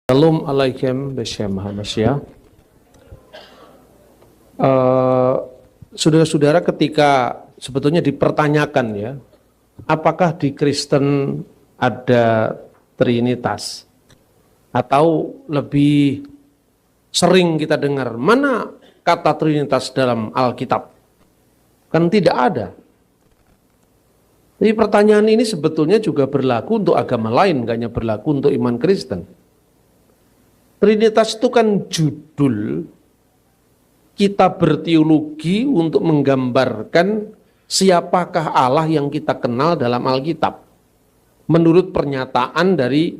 Shalom alaikum Basyam Hamasya. Saudara-saudara, ketika sebetulnya dipertanyakan ya, apakah di Kristen ada Trinitas? Atau lebih sering kita dengar, mana kata Trinitas dalam Alkitab? Kan tidak ada. Jadi pertanyaan ini sebetulnya juga berlaku untuk agama lain, gak hanya berlaku untuk iman Kristen. Trinitas itu kan judul kita berteologi untuk menggambarkan siapakah Allah yang kita kenal dalam Alkitab. Menurut pernyataan dari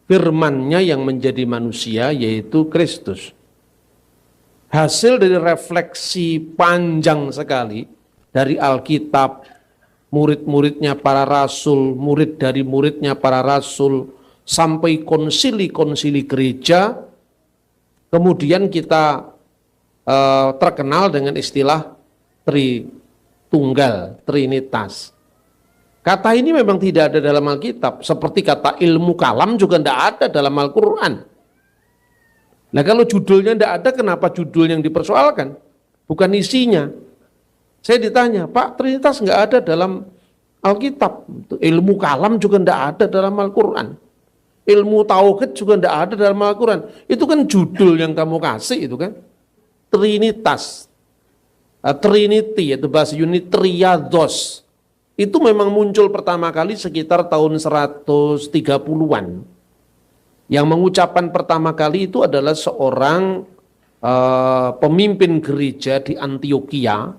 firman-Nya yang menjadi manusia, yaitu Kristus. Hasil dari refleksi panjang sekali dari Alkitab, murid-muridnya para rasul, murid dari muridnya para rasul, sampai konsili-konsili gereja, kemudian kita terkenal dengan istilah Tritunggal, Trinitas. Kata ini memang tidak ada dalam Alkitab, seperti kata ilmu kalam juga tidak ada dalam Al-Quran. Nah kalau judulnya tidak ada, kenapa judul yang dipersoalkan? Bukan isinya. Saya ditanya, Pak, Trinitas nggak ada dalam Alkitab. Ilmu kalam juga tidak ada dalam Al-Quran. Ilmu tauhid juga tidak ada dalam Al-Quran. Itu kan judul yang kamu kasih itu kan. Trinitas. Trinity, itu bahasa Yunani triados. Itu memang muncul pertama kali sekitar tahun 130-an. Yang mengucapkan pertama kali itu adalah seorang pemimpin gereja di Antioquia.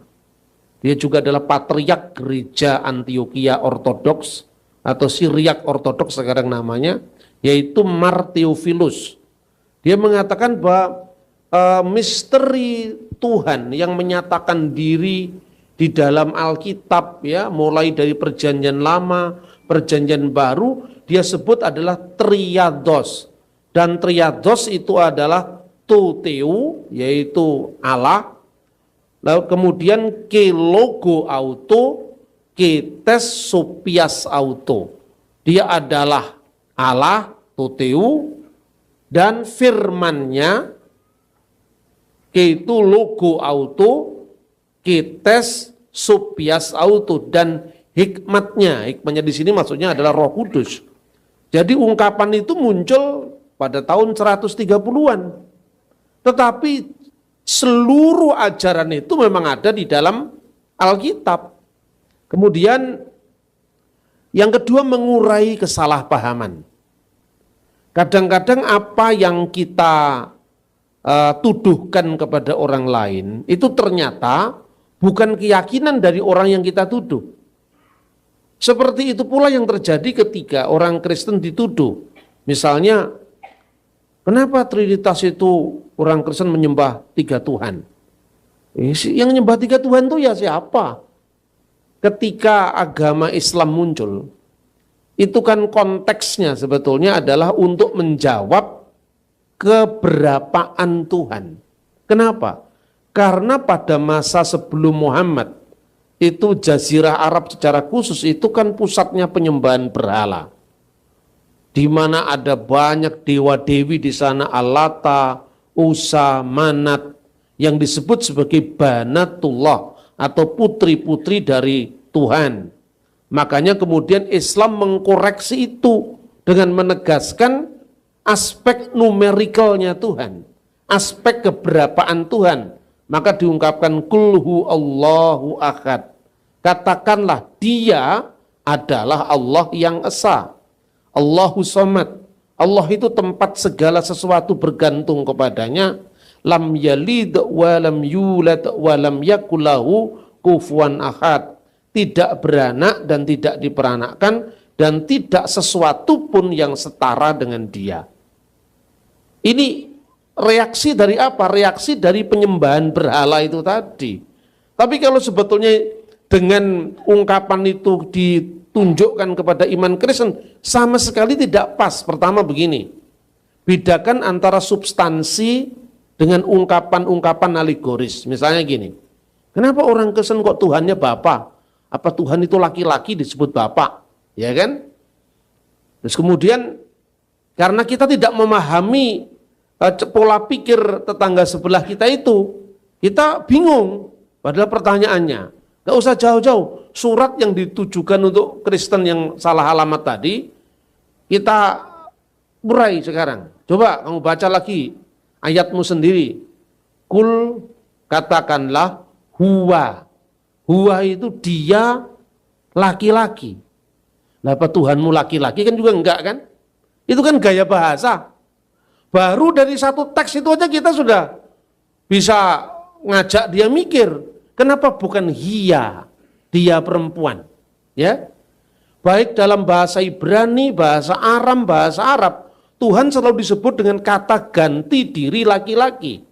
Dia juga adalah patriark gereja Antioquia Ortodoks atau Syriak Ortodoks sekarang namanya, yaitu Martheophilus. Dia mengatakan bahwa misteri Tuhan yang menyatakan diri di dalam Alkitab, ya, mulai dari Perjanjian Lama, Perjanjian Baru, dia sebut adalah triados. Dan triados itu adalah Theou, yaitu Allah. Lalu kemudian ke logo auto, ke tes sopias auto. Dia adalah Allah, Theou, dan firman-Nya, yaitu logo auto, kites sopias auto, dan hikmatnya di sini maksudnya adalah Roh Kudus. Jadi ungkapan itu muncul pada tahun 130-an. Tetapi seluruh ajaran itu memang ada di dalam Alkitab. Kemudian yang kedua, mengurai kesalahpahaman. Kadang-kadang apa yang kita tuduhkan kepada orang lain itu ternyata bukan keyakinan dari orang yang kita tuduh. Seperti itu pula yang terjadi ketika orang Kristen dituduh. Misalnya, kenapa Trinitas itu orang Kristen menyembah 3 Tuhan? Yang menyembah 3 Tuhan itu ya siapa? Ketika agama Islam muncul, itu kan konteksnya sebetulnya adalah untuk menjawab keberapaan Tuhan. Kenapa? Karena pada masa sebelum Muhammad, itu Jazirah Arab secara khusus itu kan pusatnya penyembahan berhala. Di mana ada banyak dewa-dewi di sana, Al-Lata, Usa, Manat, yang disebut sebagai Banatullah, atau putri-putri dari Tuhan. Makanya kemudian Islam mengkoreksi itu dengan menegaskan aspek numerikalnya Tuhan, aspek keberapaan Tuhan. Maka diungkapkan kulhu Allahu ahad. Katakanlah dia adalah Allah yang esa. Allahu somad. Allah itu tempat segala sesuatu bergantung kepadanya. Lam yalid wa lam yulad wa lam yakulahu kufuwan ahad. Tidak beranak dan tidak diperanakkan, dan tidak sesuatu pun yang setara dengan dia. Ini reaksi dari apa? Reaksi dari penyembahan berhala itu tadi. Tapi kalau sebetulnya dengan ungkapan itu ditunjukkan kepada iman Kristen, sama sekali tidak pas. Pertama begini, bedakan antara substansi dengan ungkapan-ungkapan alegoris. Misalnya gini, kenapa orang Kristen kok Tuhannya Bapa? Apa Tuhan itu laki-laki disebut Bapak? Ya kan? Terus kemudian Karena kita tidak memahami pola pikir tetangga sebelah kita itu. Kita bingung. Padahal pertanyaannya, gak usah jauh-jauh. Surat yang ditujukan untuk Kristen yang salah alamat tadi, kita urai sekarang. Coba kamu baca lagi ayatmu sendiri. Kul, katakanlah, huwa. Huwa itu dia laki-laki. Nah, apa Tuhanmu laki-laki kan juga enggak kan? Itu kan gaya bahasa. Baru dari satu teks itu aja kita sudah bisa ngajak dia mikir. Kenapa bukan hiya, dia perempuan? Ya, baik dalam bahasa Ibrani, bahasa Aram, bahasa Arab, Tuhan selalu disebut dengan kata ganti diri laki-laki.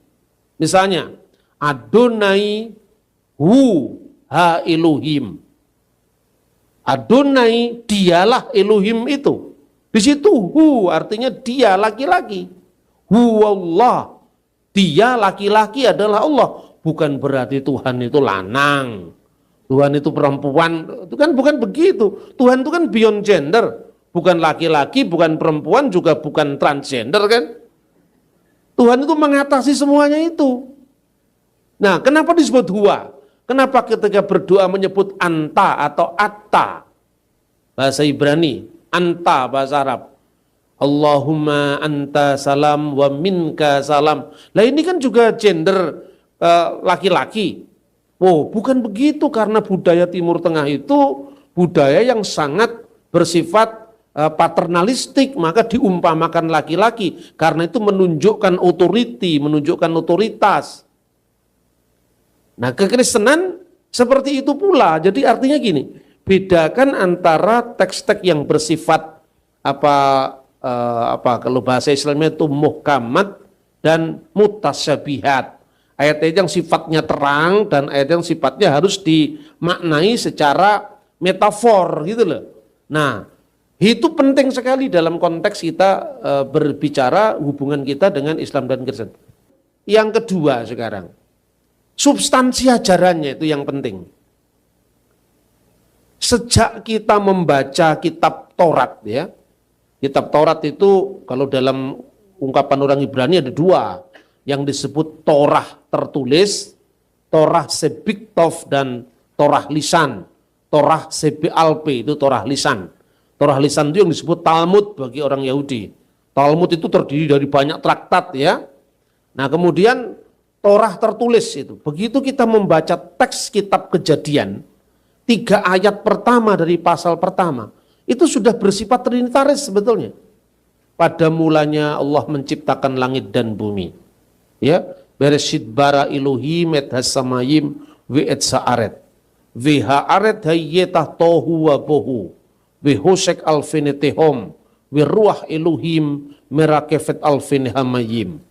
Misalnya, Adonai hu ha Elohim. Adonai dialah Elohim itu. Di situ hu artinya dia laki-laki. Hu Allah, dia laki-laki adalah Allah. Bukan berarti Tuhan itu lanang. Tuhan itu perempuan, itu kan bukan begitu. Tuhan itu kan beyond gender. Bukan laki-laki, bukan perempuan, juga bukan transgender kan. Tuhan itu mengatasi semuanya itu. Nah, kenapa disebut huwa? Kenapa ketika berdoa menyebut anta atau atta? Bahasa Ibrani, anta bahasa Arab. Allahumma anta salam wa minka salam. Lah ini kan juga gender laki-laki. Oh, bukan begitu, karena budaya Timur Tengah itu budaya yang sangat bersifat paternalistik, maka diumpamakan laki-laki karena itu menunjukkan authority, menunjukkan otoritas. Nah, kekristenan seperti itu pula. Jadi artinya gini, bedakan antara teks-teks yang bersifat kalau bahasa Islamnya itu muhkamat dan mutasyabihat. Ayat-ayat yang sifatnya terang dan ayat yang sifatnya harus dimaknai secara metafor gitu loh. Nah, itu penting sekali dalam konteks kita berbicara hubungan kita dengan Islam dan Kristen. Yang kedua sekarang, substansi ajarannya itu yang penting. Sejak kita membaca kitab Taurat ya, kitab Taurat itu kalau dalam ungkapan orang Ibrani ada dua, yang disebut Torah tertulis, Torah sebiktov dan Torah lisan. Torah sebialpe itu Torah lisan. Torah lisan itu yang disebut Talmud bagi orang Yahudi. Talmud itu terdiri dari banyak traktat ya. Nah, kemudian Torah tertulis itu. Begitu kita membaca teks kitab Kejadian, 3 ayat pertama dari pasal pertama, itu sudah bersifat trinitaris sebetulnya. Pada mulanya Allah menciptakan langit dan bumi. Ya, Bereshit bara Elohim et hasamayim ve et sa'aret. Ve ha'aret hayyetah tohu wa bohu. Ve hosek alfinetehom. Ve ruah Elohim merakefet alfinehamayim.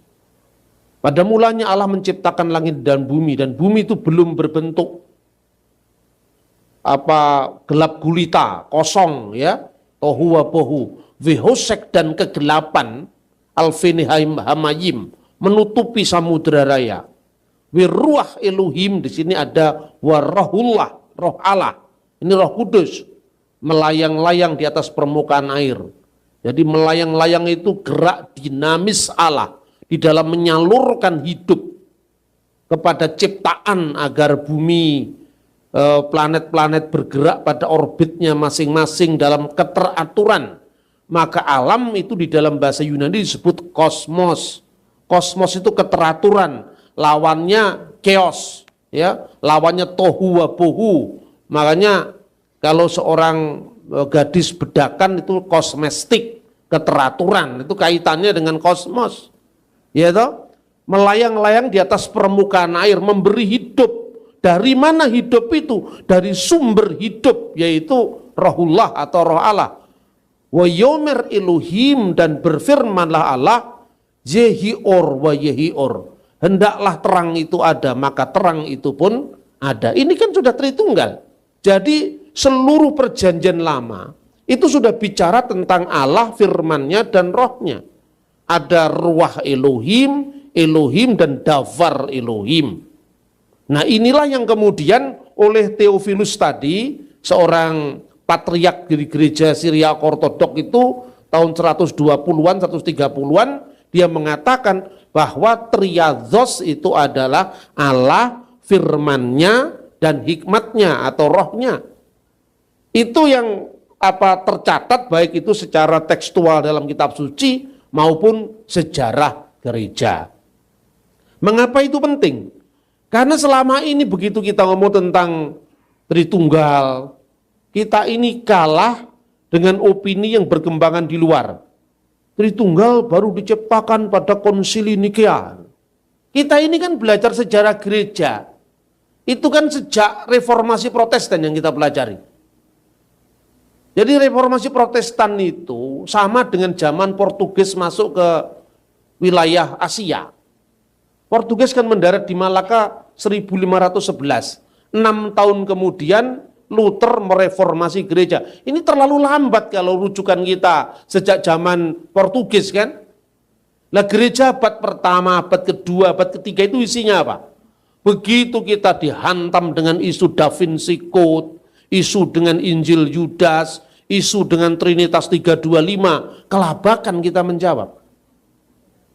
Pada mulanya Allah menciptakan langit dan bumi itu belum berbentuk gelap gulita, kosong ya. Tohu wa bohu. Ve hosek dan kegelapan alfinehamayim, menutupi samudra raya. Wiruah Elohim, di sini ada warahullah, roh Allah. Ini roh kudus, melayang-layang di atas permukaan air. Jadi melayang-layang itu gerak dinamis Allah di dalam menyalurkan hidup kepada ciptaan agar bumi, planet-planet bergerak pada orbitnya masing-masing dalam keteraturan. Maka alam itu di dalam bahasa Yunani disebut kosmos. Kosmos itu keteraturan, lawannya chaos, ya, lawannya tohu wa bohu. Makanya kalau seorang gadis bedakan itu kosmestik, keteraturan, itu kaitannya dengan kosmos. Ya toh? Melayang-layang di atas permukaan air, memberi hidup. Dari mana hidup itu? Dari sumber hidup, yaitu rohullah atau roh Allah. Wa yomer Elohim, dan berfirmanlah Allah, Yehior wa yehior, hendaklah terang itu ada, maka terang itu pun ada. Ini kan sudah Tritunggal. Jadi seluruh perjanjian lama itu sudah bicara tentang Allah, firman-Nya dan rohnya. Ada ruah Elohim, Elohim dan davar Elohim. Nah, inilah yang kemudian oleh Theophilus tadi, seorang patriark di gereja Syriak Ortodok itu tahun 120-an, 130-an, dia mengatakan bahwa triadzos itu adalah Allah, firman-Nya, dan hikmatnya atau rohnya. Itu yang tercatat baik itu secara tekstual dalam kitab suci maupun sejarah gereja. Mengapa itu penting? Karena selama ini begitu kita ngomong tentang Tritunggal, kita ini kalah dengan opini yang berkembangan di luar. Tritunggal baru diciptakan pada Konsili Nikea. Kita ini kan belajar sejarah gereja. Itu kan sejak reformasi Protestan yang kita pelajari. Jadi reformasi Protestan itu sama dengan zaman Portugis masuk ke wilayah Asia. Portugis kan mendarat di Malaka 1511. 6 tahun kemudian Luther mereformasi gereja. Ini terlalu lambat kalau rujukan kita sejak zaman Portugis kan. Nah gereja abad pertama, abad kedua, abad ketiga itu isinya apa? Begitu kita dihantam dengan isu Da Vinci Code, isu dengan Injil Yudas, isu dengan Trinitas 325, kelabakan kita menjawab.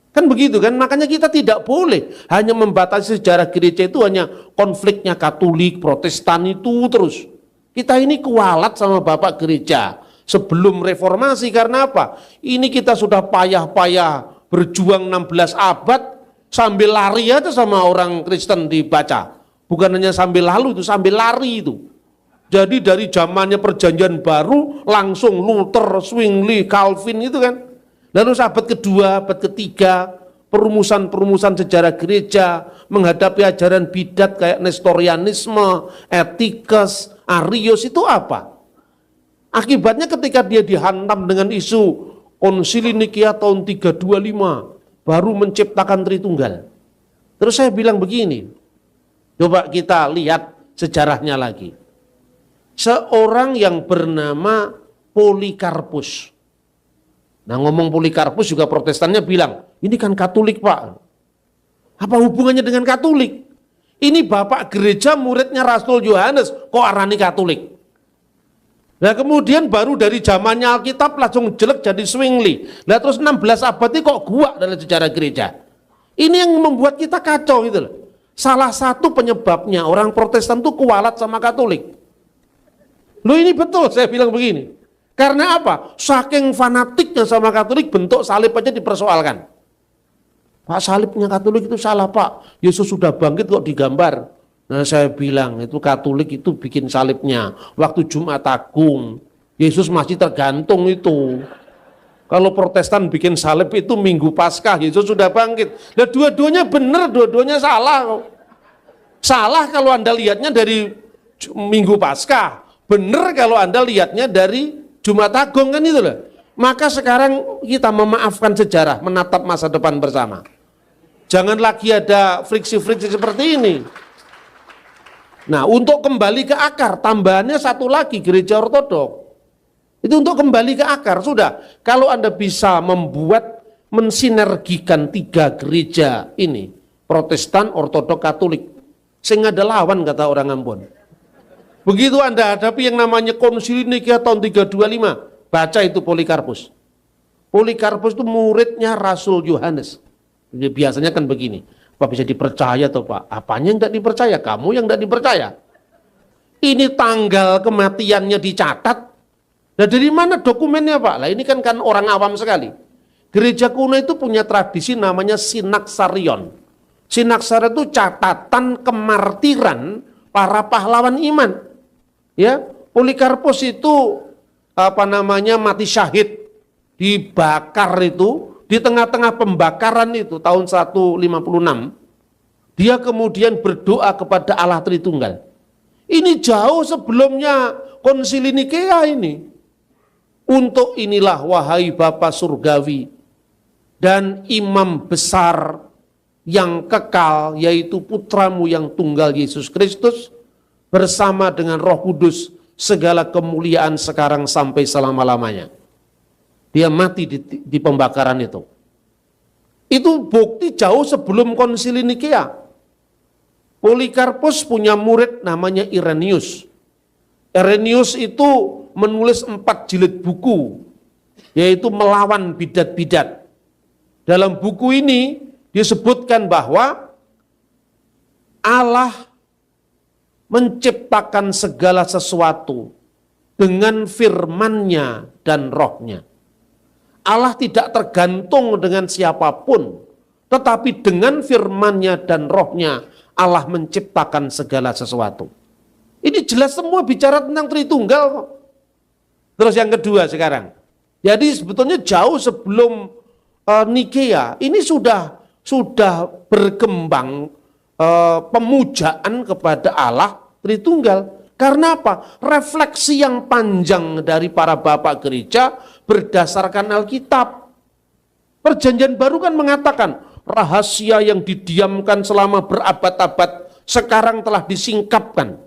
Kan begitu kan, makanya kita tidak boleh hanya membatasi sejarah gereja itu hanya konfliknya Katolik, Protestan itu terus. Kita ini kualat sama Bapak Gereja sebelum reformasi karena apa? Ini kita sudah payah-payah berjuang 16 abad, sambil lari aja sama orang Kristen dibaca. Bukan hanya sambil lalu itu, sambil lari itu. Jadi dari zamannya perjanjian baru langsung Luther, Zwingli, Calvin itu kan. Lalu abad kedua, abad ketiga, perumusan-perumusan sejarah gereja, menghadapi ajaran bidat kayak Nestorianisme, Etikus, Arius itu apa? Akibatnya ketika dia dihantam dengan isu Konsili Nikea tahun 325, baru menciptakan Tritunggal. Terus saya bilang begini, coba kita lihat sejarahnya lagi. Seorang yang bernama Polikarpus. Nah ngomong Polikarpus juga Protestannya bilang, ini kan Katolik Pak. Apa hubungannya dengan Katolik? Ini Bapak Gereja muridnya Rasul Yohanes, kok arani Katolik? Nah kemudian baru dari zamannya Alkitab langsung jelek jadi Zwingli. Nah terus 16 abad ini kok gua dalam sejarah gereja. Ini yang membuat kita kacau gitu loh. Salah satu penyebabnya orang Protestan tuh kualat sama Katolik. Loh ini betul saya bilang begini. Karena apa? Saking fanatiknya sama Katolik bentuk salib aja dipersoalkan. Pak salibnya Katolik itu salah Pak. Yesus sudah bangkit kok digambar. Nah saya bilang itu Katolik itu bikin salibnya waktu Jumat Agung. Yesus masih tergantung itu. Kalau Protestan bikin salib itu Minggu Paskah, Yesus sudah bangkit. Nah dua-duanya benar, dua-duanya salah. Salah kalau Anda lihatnya dari Minggu Paskah. Benar kalau Anda lihatnya dari Jumat Agung kan itu loh. Maka sekarang kita memaafkan sejarah, menatap masa depan bersama. Jangan lagi ada friksi-friksi seperti ini. Nah, untuk kembali ke akar, tambahannya satu lagi, gereja ortodok. Itu untuk kembali ke akar, sudah. Kalau Anda bisa membuat, mensinergikan 3 gereja ini, Protestan, Ortodok, Katolik, sehingga ada lawan, kata orang Ambon. Begitu Anda hadapi yang namanya Konsili Nikea tahun 325, baca itu Polikarpus. Polikarpus itu muridnya Rasul Yohanes. Jadi biasanya kan begini, Pak bisa dipercaya atau Pak? Apanya yang tidak dipercaya? Kamu yang tidak dipercaya. Ini tanggal kematiannya dicatat. Nah dari mana dokumennya Pak? Lah ini kan orang awam sekali. Gereja kuno itu punya tradisi namanya Sinaksarion. Sinaksarion itu catatan kemartiran para pahlawan iman. Ya, Polikarpus itu mati syahid, dibakar itu. Di tengah-tengah pembakaran itu tahun 156, dia kemudian berdoa kepada Allah Tritunggal. Ini jauh sebelumnya Konsili Nikea ini. Untuk inilah wahai Bapa Surgawi dan imam besar yang kekal, yaitu putramu yang tunggal Yesus Kristus, bersama dengan Roh Kudus, segala kemuliaan sekarang sampai selama-lamanya. Dia mati di pembakaran itu. Itu bukti jauh sebelum Konsili Nikea. Polikarpus punya murid namanya Irenaeus. Irenaeus itu menulis 4 jilid buku. yaitu melawan bidat-bidat. Dalam buku ini disebutkan bahwa Allah menciptakan segala sesuatu dengan firman-Nya dan roh-Nya. Allah tidak tergantung dengan siapapun, tetapi dengan firman-Nya dan roh-Nya Allah menciptakan segala sesuatu. Ini jelas semua bicara tentang Tritunggal kok. Terus yang kedua sekarang, jadi sebetulnya jauh sebelum Nikea ini sudah berkembang pemujaan kepada Allah Tritunggal. Karena apa? Refleksi yang panjang dari para bapak gereja berdasarkan Alkitab. Perjanjian Baru kan mengatakan rahasia yang didiamkan selama berabad-abad sekarang telah disingkapkan.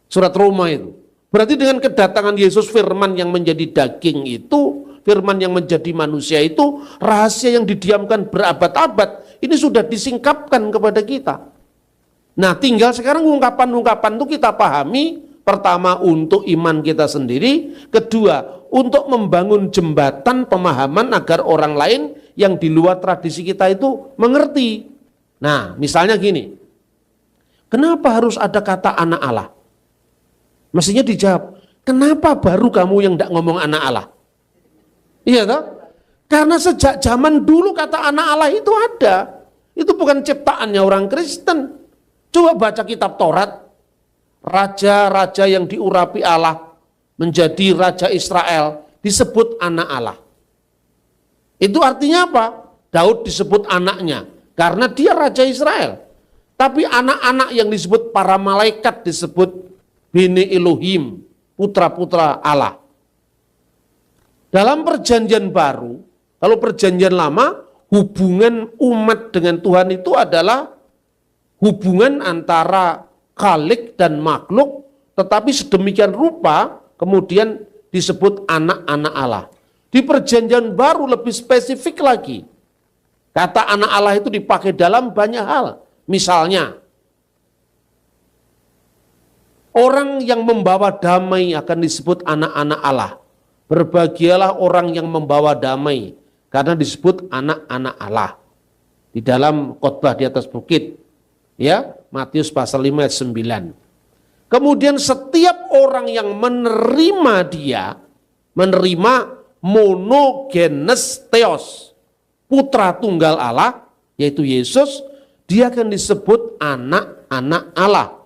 Surat Roma itu. Berarti dengan kedatangan Yesus, firman yang menjadi daging itu, firman yang menjadi manusia itu, rahasia yang didiamkan berabad-abad, ini sudah disingkapkan kepada kita. Nah, tinggal sekarang ungkapan-ungkapan itu kita pahami, pertama untuk iman kita sendiri, kedua untuk membangun jembatan pemahaman agar orang lain yang di luar tradisi kita itu mengerti. Nah, misalnya gini, kenapa harus ada kata anak Allah? Mestinya dijawab, kenapa baru kamu yang tidak ngomong anak Allah? Iya toh? Karena sejak zaman dulu kata anak Allah itu ada. Itu bukan ciptaannya orang Kristen. Coba baca kitab Taurat. Raja-raja yang diurapi Allah menjadi raja Israel disebut anak Allah. Itu artinya apa? Daud disebut anaknya karena dia raja Israel. Tapi anak-anak yang disebut para malaikat disebut Bene Elohim, putra-putra Allah. Dalam perjanjian baru, kalau perjanjian lama, hubungan umat dengan Tuhan itu adalah hubungan antara Khalik dan makhluk, tetapi sedemikian rupa kemudian disebut anak-anak Allah. Di perjanjian baru lebih spesifik lagi. Kata anak Allah itu dipakai dalam banyak hal. Misalnya, orang yang membawa damai akan disebut anak-anak Allah. Berbahagialah orang yang membawa damai, karena disebut anak-anak Allah. Di dalam khotbah di atas bukit. Ya, Matius pasal 5 ayat 9. Kemudian setiap orang yang menerima dia, menerima monogenes theos, putra tunggal Allah, yaitu Yesus, dia akan disebut anak-anak Allah.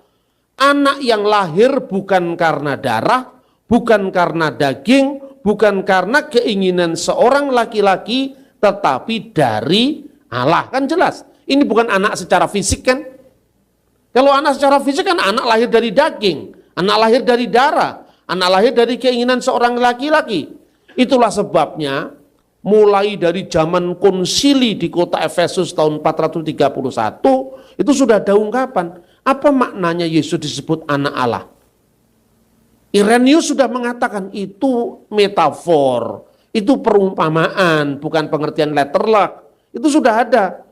Anak yang lahir bukan karena darah, bukan karena daging, bukan karena keinginan seorang laki-laki, tetapi dari Allah. Kan jelas, ini bukan anak secara fisik kan? Kalau anak secara fisik kan anak lahir dari daging, anak lahir dari darah, anak lahir dari keinginan seorang laki-laki. Itulah sebabnya mulai dari zaman konsili di kota Efesus tahun 431, itu sudah ada ungkapan. Apa maknanya Yesus disebut anak Allah? Irenaeus sudah mengatakan itu metafor, itu perumpamaan, bukan pengertian letterlock. Itu sudah ada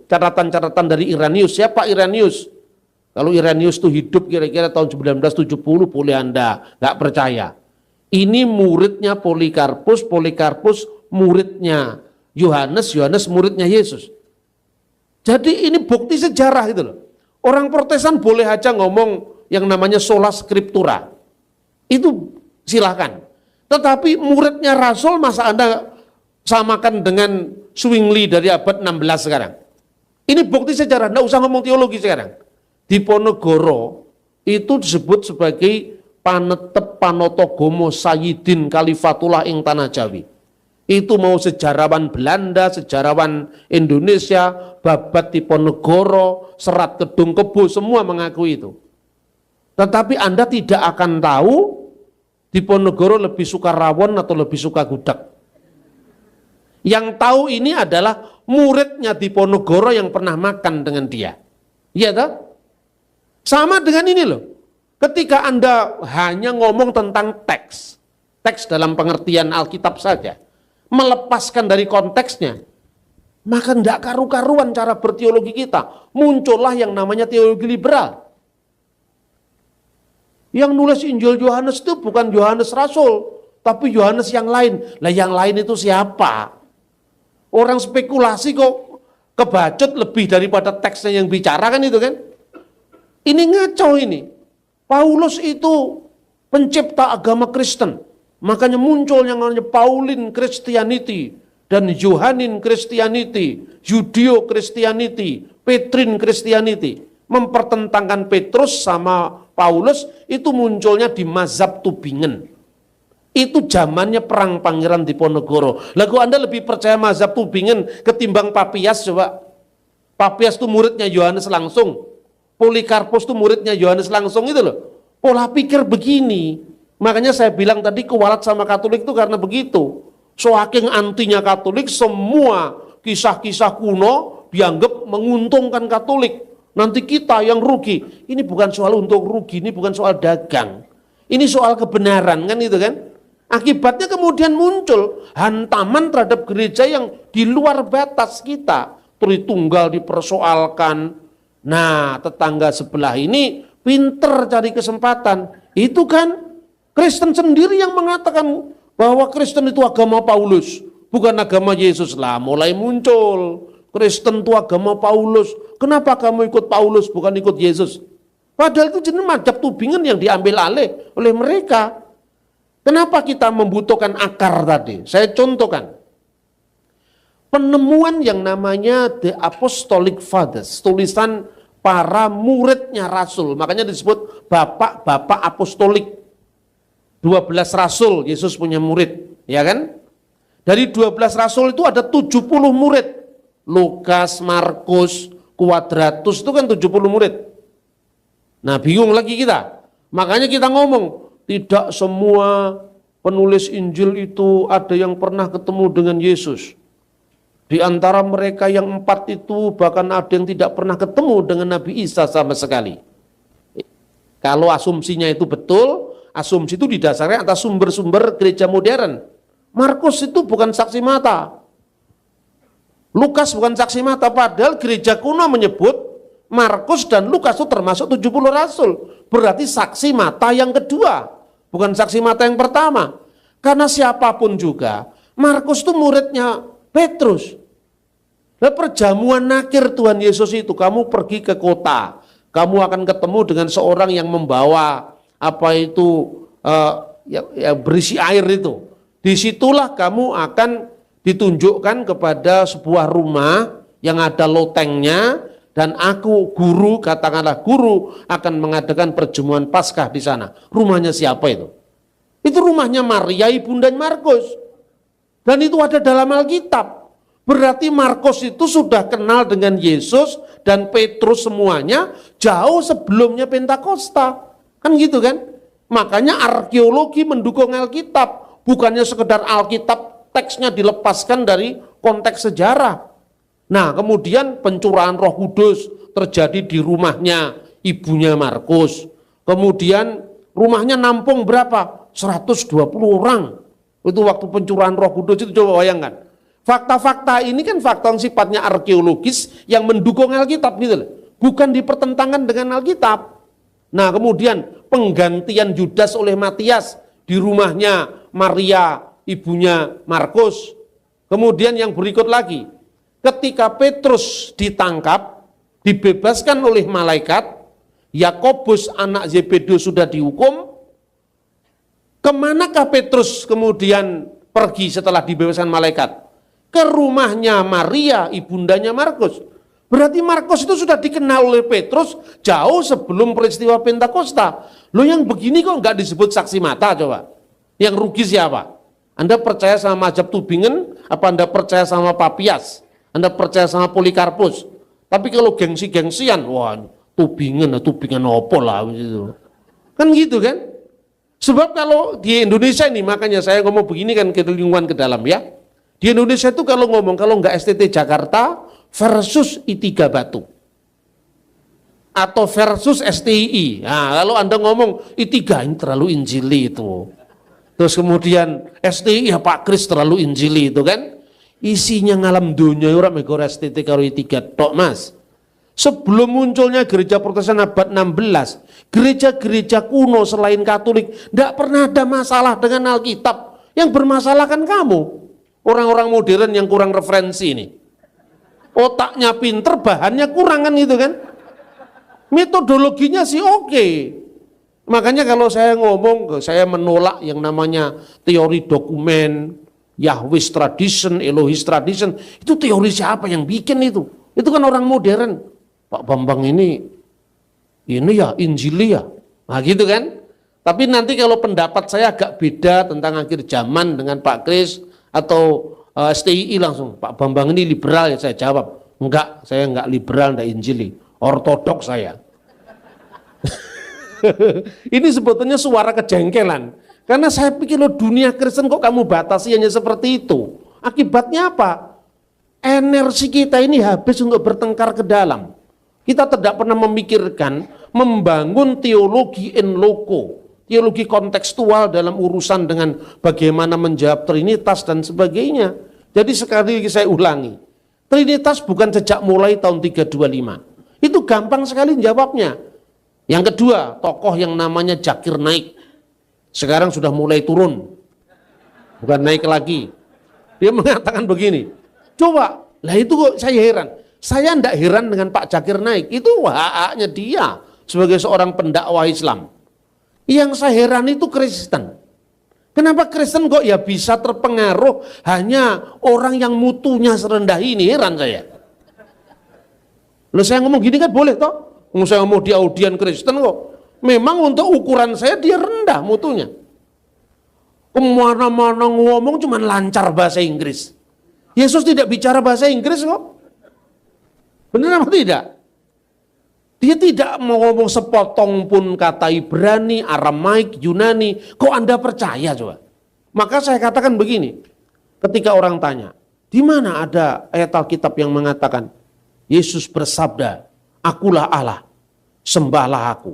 catatan-catatan dari Irenaeus. Siapa Irenaeus? Kalau Irenaeus itu hidup kira-kira tahun 1970, boleh Anda nggak percaya. Ini muridnya Polikarpus, Polikarpus muridnya Yohanes, Yohanes muridnya Yesus. Jadi ini bukti sejarah itu loh. Orang Protestan boleh aja ngomong yang namanya sola scriptura. Itu silakan. Tetapi muridnya Rasul masa Anda samakan dengan Zwingli dari abad 16 sekarang. Ini bukti sejarah, enggak usah ngomong teologi sekarang. Diponegoro itu disebut sebagai Panetep Panotogomo Sayyidin Kalifatullah ing Tanah Jawi. Itu mau sejarawan Belanda, sejarawan Indonesia, Babat Diponegoro, Serat Kedung Kebo, semua mengakui itu. Tetapi Anda tidak akan tahu Diponegoro lebih suka rawon atau lebih suka gudeg. Yang tahu ini adalah muridnya Diponegoro yang pernah makan dengan dia. Iya tak? Sama dengan ini loh. Ketika Anda hanya ngomong tentang teks dalam pengertian Alkitab saja, melepaskan dari konteksnya, maka tidak karu-karuan cara berteologi kita. Muncullah yang namanya teologi liberal. Yang nulis Injil Yohanes itu bukan Yohanes Rasul, tapi Yohanes yang lain. Lah yang lain itu siapa? Orang spekulasi kok kebacut lebih daripada teksnya yang bicara kan itu kan. Ini ngaco ini. Paulus itu pencipta agama Kristen. Makanya muncul yang namanya Pauline Christianity dan Johannine Christianity, Judeo Christianity, Petrine Christianity. Mempertentangkan Petrus sama Paulus itu munculnya di mazhab Tubingen. Itu zamannya perang Pangeran Diponegoro. Lah kok Anda lebih percaya mazhab Tubingen ketimbang Papias coba? Papias itu muridnya Yohanes langsung. Polikarpus itu muridnya Yohanes langsung itu loh. Pola pikir begini. Makanya saya bilang tadi kualat sama Katolik itu karena begitu. Saking antinya Katolik, semua kisah-kisah kuno dianggap menguntungkan Katolik. Nanti kita yang rugi. Ini bukan soal untung rugi, ini bukan soal dagang. Ini soal kebenaran kan itu kan. Akibatnya kemudian muncul hantaman terhadap gereja yang di luar batas kita. Tritunggal dipersoalkan. Nah, tetangga sebelah ini pinter cari kesempatan. Itu kan Kristen sendiri yang mengatakan bahwa Kristen itu agama Paulus, bukan agama Yesus. Lah mulai muncul Kristen itu agama Paulus. Kenapa kamu ikut Paulus bukan ikut Yesus? Padahal itu jenis mazhab Tubingen yang diambil alih oleh mereka. Kenapa kita membutuhkan akar tadi? Saya contohkan. Penemuan yang namanya The Apostolic Fathers, tulisan para muridnya Rasul, makanya disebut bapak-bapak apostolik. 12 Rasul, Yesus punya murid, ya kan? Dari 12 Rasul itu ada 70 murid. Lukas, Markus, Quadratus itu kan 70 murid. Nah bingung lagi kita, makanya kita ngomong, tidak semua penulis Injil itu ada yang pernah ketemu dengan Yesus. Di antara mereka yang 4 itu bahkan ada yang tidak pernah ketemu dengan Nabi Isa sama sekali. Kalau asumsinya itu betul, asumsi itu didasarkan atas sumber-sumber gereja modern. Markus itu bukan saksi mata. Lukas bukan saksi mata, padahal gereja kuno menyebut Markus dan Lukas itu termasuk 70 rasul. Berarti saksi mata yang kedua, bukan saksi mata yang pertama. Karena siapapun juga, Markus itu muridnya Petrus. Nah, perjamuan nakir Tuhan Yesus itu, kamu pergi ke kota, kamu akan ketemu dengan seorang yang membawa apa itu ya berisi air itu. Disitulah kamu akan ditunjukkan kepada sebuah rumah yang ada lotengnya, dan aku guru, katakanlah guru akan mengadakan perjamuan Paskah di sana. Rumahnya siapa itu? Itu rumahnya Maria ibundanya Markus. Dan itu ada dalam Alkitab. Berarti Markus itu sudah kenal dengan Yesus dan Petrus semuanya jauh sebelumnya Pentakosta. Kan gitu kan? Makanya arkeologi mendukung Alkitab. Bukannya sekedar Alkitab teksnya dilepaskan dari konteks sejarah. Nah kemudian pencurahan Roh Kudus terjadi di rumahnya ibunya Markus. Kemudian rumahnya nampung berapa? 120 orang. Itu waktu pencurahan Roh Kudus itu, coba bayangkan. Fakta-fakta ini kan fakta yang sifatnya arkeologis yang mendukung Alkitab gitu loh. Bukan dipertentangkan dengan Alkitab. Nah kemudian penggantian Yudas oleh Matias di rumahnya Maria ibunya Markus. Kemudian yang berikut lagi, ketika Petrus ditangkap, dibebaskan oleh malaikat, Yakobus anak Zebedeus sudah dihukum. Kemanakah Petrus kemudian pergi setelah dibebaskan malaikat? Ke rumahnya Maria, ibundanya Markus. Berarti Markus itu sudah dikenal oleh Petrus jauh sebelum peristiwa Pentakosta. Loh yang begini kok nggak disebut saksi mata coba? Yang rugi siapa? Anda percaya sama mazhab Tubingen? Apa Anda percaya sama Papias? Anda percaya sama Polikarpus? Tapi kalau gengsi-gengsian, wah Tubingen apa lah gitu. Kan gitu kan? Sebab kalau di Indonesia ini, makanya saya ngomong begini kan ke lingkungan ke dalam ya. Di Indonesia itu kalau ngomong, kalau nggak STT Jakarta versus I3 Batu. Atau versus STII. Nah, kalau Anda ngomong I3 ini terlalu injili itu. Terus kemudian STI ya Pak Kris terlalu injili itu kan. Isinya ngalam dunia orang megor STT karo I3 tok Mas. Sebelum munculnya gereja Protestan abad 16, gereja-gereja kuno selain Katolik tidak pernah ada masalah dengan Alkitab. Yang bermasalah kan kamu. Orang-orang modern yang kurang referensi ini. Otaknya pinter, bahannya kurang kan gitu kan. Metodologinya sih oke. Makanya kalau saya ngomong, saya menolak yang namanya teori dokumen, Yahweh's tradition, Elohim's tradition. Itu teori siapa yang bikin itu? Itu kan orang modern. Pak Bambang ini ya Injili ya. Nah gitu kan. Tapi nanti kalau pendapat saya agak beda tentang akhir zaman dengan Pak Kris atau STII langsung, Pak Bambang ini liberal ya, saya jawab. Enggak, saya enggak liberal, enggak Injili. Ortodoks saya. Ini sebetulnya suara kejengkelan. Karena saya pikir loh, dunia Kristen kok kamu batasi hanya seperti itu. Akibatnya apa? Energi kita ini habis untuk bertengkar ke dalam. Kita tidak pernah memikirkan membangun teologi in loco, teologi kontekstual dalam urusan dengan bagaimana menjawab Trinitas dan sebagainya. Jadi sekali lagi saya ulangi, Trinitas bukan sejak mulai tahun 325. Itu gampang sekali jawabnya. Yang kedua, tokoh yang namanya Zakir Naik. Sekarang sudah mulai turun. Bukan naik lagi. Dia mengatakan begini, coba, lah itu kok saya heran. Saya tidak heran dengan Pak Zakir Naik. Itu hak-haknya dia sebagai seorang pendakwah Islam. Yang saya heran itu Kristen. Kenapa Kristen kok ya bisa terpengaruh hanya orang yang mutunya serendah ini, heran saya. Lalu saya ngomong gini kan boleh toh? Saya ngomong di audien Kristen kok. Memang untuk ukuran saya dia rendah mutunya. Kemana-mana ngomong cuma lancar bahasa Inggris. Yesus tidak bicara bahasa Inggris kok. Benar apa tidak? Dia tidak mau ngomong sepotong pun kata Ibrani, Aramaik, Yunani. Kok Anda percaya coba? Maka saya katakan begini. Ketika orang tanya, di mana ada ayat Alkitab yang mengatakan Yesus bersabda, akulah Allah, sembahlah aku.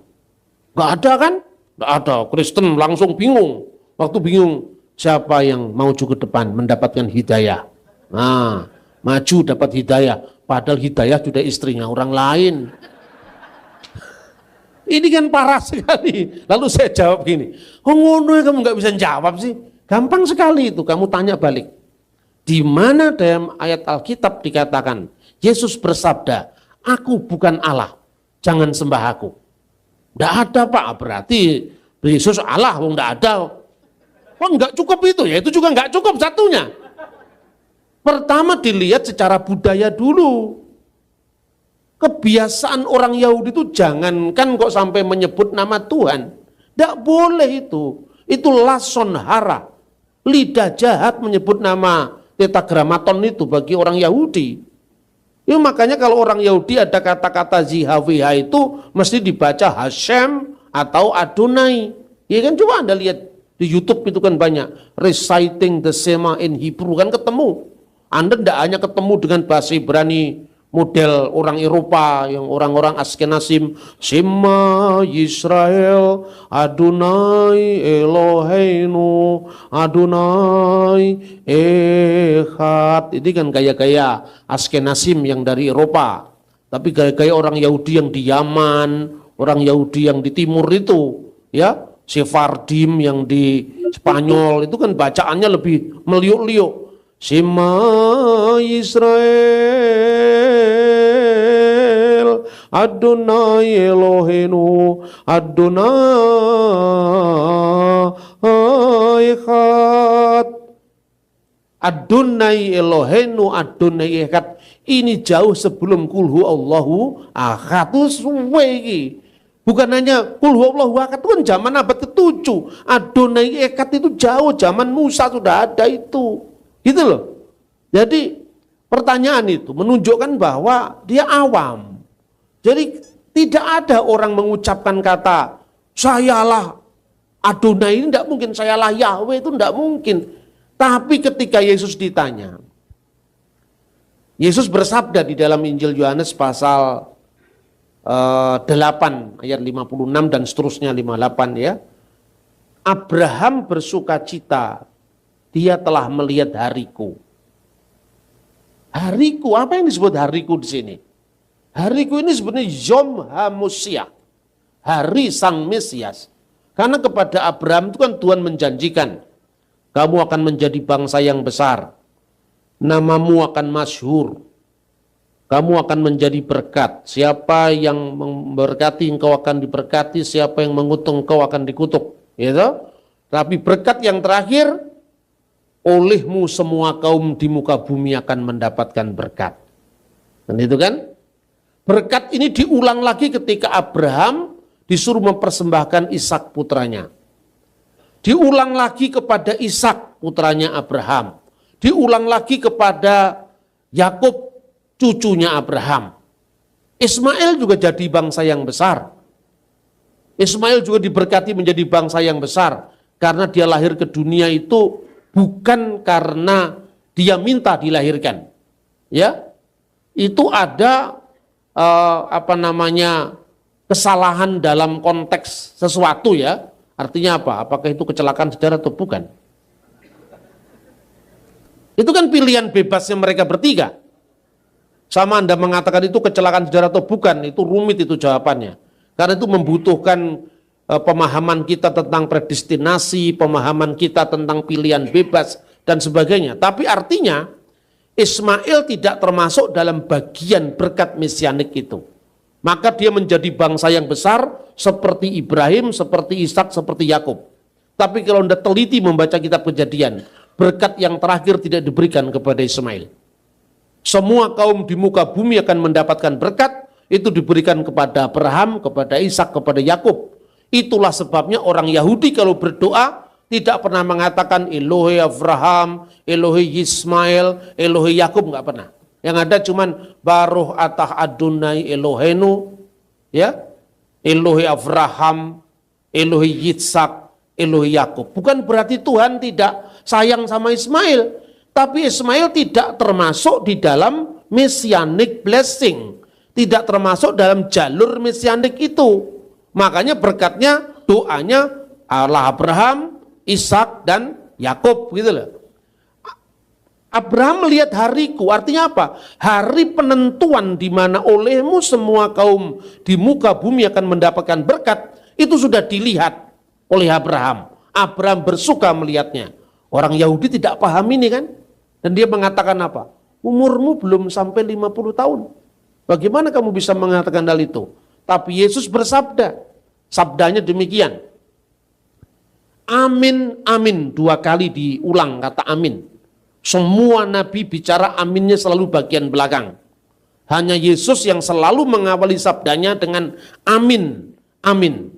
Gak ada kan? Gak ada. Kristen langsung bingung. Waktu bingung, siapa yang maju ke depan mendapatkan hidayah? Nah, maju dapat hidayah. Padahal hidayah sudah istrinya orang lain. Ini kan parah sekali. Lalu saya jawab gini, oh ngono kamu gak bisa jawab sih. Gampang sekali itu, kamu tanya balik. Di mana dalam ayat Alkitab dikatakan, Yesus bersabda, aku bukan Allah, jangan sembah aku. Tidak ada Pak, berarti Yesus Allah, tidak ada. Oh enggak cukup itu, ya itu juga enggak cukup satunya. Pertama dilihat secara budaya dulu. Kebiasaan orang Yahudi itu jangankan kok sampai menyebut nama Tuhan. Tidak boleh itu. Itu lason hara. Lidah jahat menyebut nama tetragramaton itu bagi orang Yahudi. Ya, makanya kalau orang Yahudi ada kata-kata ZHWH itu mesti dibaca Hashem atau Adonai. Ya kan coba Anda lihat di YouTube itu kan banyak reciting the Shema in Hebrew kan ketemu. Anda tidak hanya ketemu dengan bahasa Ibrani model orang Eropa yang orang-orang Askenazim, Shema Yisrael Adonai Eloheinu Adonai Echad. Ini kan gaya-gaya Askenazim yang dari Eropa. Tapi gaya-gaya orang Yahudi yang di Yaman, orang Yahudi yang di timur itu, ya, Sephardim yang di Spanyol itu kan bacaannya lebih meliuk-liuk. Shema Yisrael Adonai Eloheinu Adonai Echad. Adonai Eloheinu Adonai Echad ini jauh sebelum kulhu Allahu Ahad. Itu suwe iki. Bukan hanya kulhu Allahu Ahad, itu kan zaman abad ke-7. Adonai Echad itu jauh, zaman Musa sudah ada itu. Gitu loh. Jadi pertanyaan itu menunjukkan bahwa dia awam. Jadi tidak ada orang mengucapkan kata sayalah Adonai, ini tidak mungkin, sayalah Yahweh, itu tidak mungkin. Tapi ketika Yesus ditanya, Yesus bersabda di dalam Injil Yohanes pasal 8 ayat 56 dan seterusnya 58 ya. Abraham bersukacita, dia telah melihat hariku. Hariku, apa yang disebut hariku di sini? Hariku ini sebenarnya Yom HaMoshiach, hari Sang Mesias. Karena kepada Abraham itu kan Tuhan menjanjikan, Kamu akan menjadi bangsa yang besar. Namamu akan masyhur. Kamu akan menjadi berkat. Siapa yang memberkati engkau akan diberkati, siapa yang mengutuk engkau akan dikutuk. Gitu. Tapi berkat yang terakhir, olehmu semua kaum di muka bumi akan mendapatkan berkat. Dan itu kan? Berkat ini diulang lagi ketika Abraham disuruh mempersembahkan Ishak putranya. Diulang lagi kepada Ishak putranya Abraham. Diulang lagi kepada Yakub cucunya Abraham. Ismail juga jadi bangsa yang besar. Ismail juga diberkati menjadi bangsa yang besar karena dia lahir ke dunia itu bukan karena dia minta dilahirkan. Ya. Itu ada kesalahan dalam konteks sesuatu ya. Artinya apa? Apakah itu kecelakaan sejarah atau bukan? Itu kan pilihan bebasnya mereka bertiga. Sama Anda mengatakan itu kecelakaan sejarah atau bukan, itu rumit itu jawabannya. Karena itu membutuhkan pemahaman kita tentang predestinasi, pemahaman kita tentang pilihan bebas, dan sebagainya. Tapi artinya, Ismail tidak termasuk dalam bagian berkat mesianik itu. Maka dia menjadi bangsa yang besar seperti Ibrahim, seperti Ishak, seperti Yakub. Tapi kalau Anda teliti membaca kitab Kejadian, berkat yang terakhir tidak diberikan kepada Ismail. Semua kaum di muka bumi akan mendapatkan berkat, itu diberikan kepada Abraham, kepada Ishak, kepada Yakub. Itulah sebabnya orang Yahudi kalau berdoa tidak pernah mengatakan Elohe Abraham, Elohe Ismail, Elohe Yakub, nggak pernah. Yang ada cuman Baruch atah Adonai Elohenu, ya, Elohe Abraham, Elohe Yitzhak, Elohe Yakub. Bukan berarti Tuhan tidak sayang sama Ismail, tapi Ismail tidak termasuk di dalam messianic blessing, tidak termasuk dalam jalur messianik itu. Makanya berkatnya, doanya Allah Abraham, Ishak dan Yakub gitu loh. Abraham melihat hariku, artinya apa? Hari penentuan di mana olehmu semua kaum di muka bumi akan mendapatkan berkat, itu sudah dilihat oleh Abraham. Abraham bersuka melihatnya. Orang Yahudi tidak paham ini kan? Dan dia mengatakan apa? Umurmu belum sampai 50 tahun. Bagaimana kamu bisa mengatakan hal itu? Tapi Yesus bersabda, sabdanya demikian. Amin, amin. 2 kali diulang kata amin. Semua nabi bicara aminnya selalu bagian belakang. Hanya Yesus yang selalu mengawali sabdanya dengan amin, amin.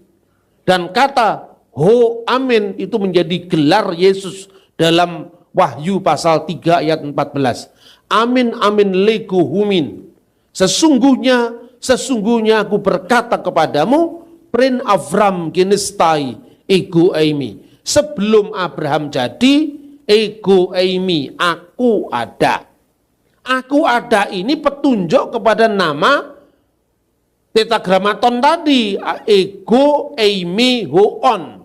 Dan kata ho amin itu menjadi gelar Yesus dalam Wahyu pasal 3 ayat 14. Amin, amin lego humin. Sesungguhnya aku berkata kepadamu, prin Avram genestai ego eimi. Sebelum Abraham jadi, ego eimi, aku ada. Aku ada ini petunjuk kepada nama tetragramaton tadi, ego eimi hoon.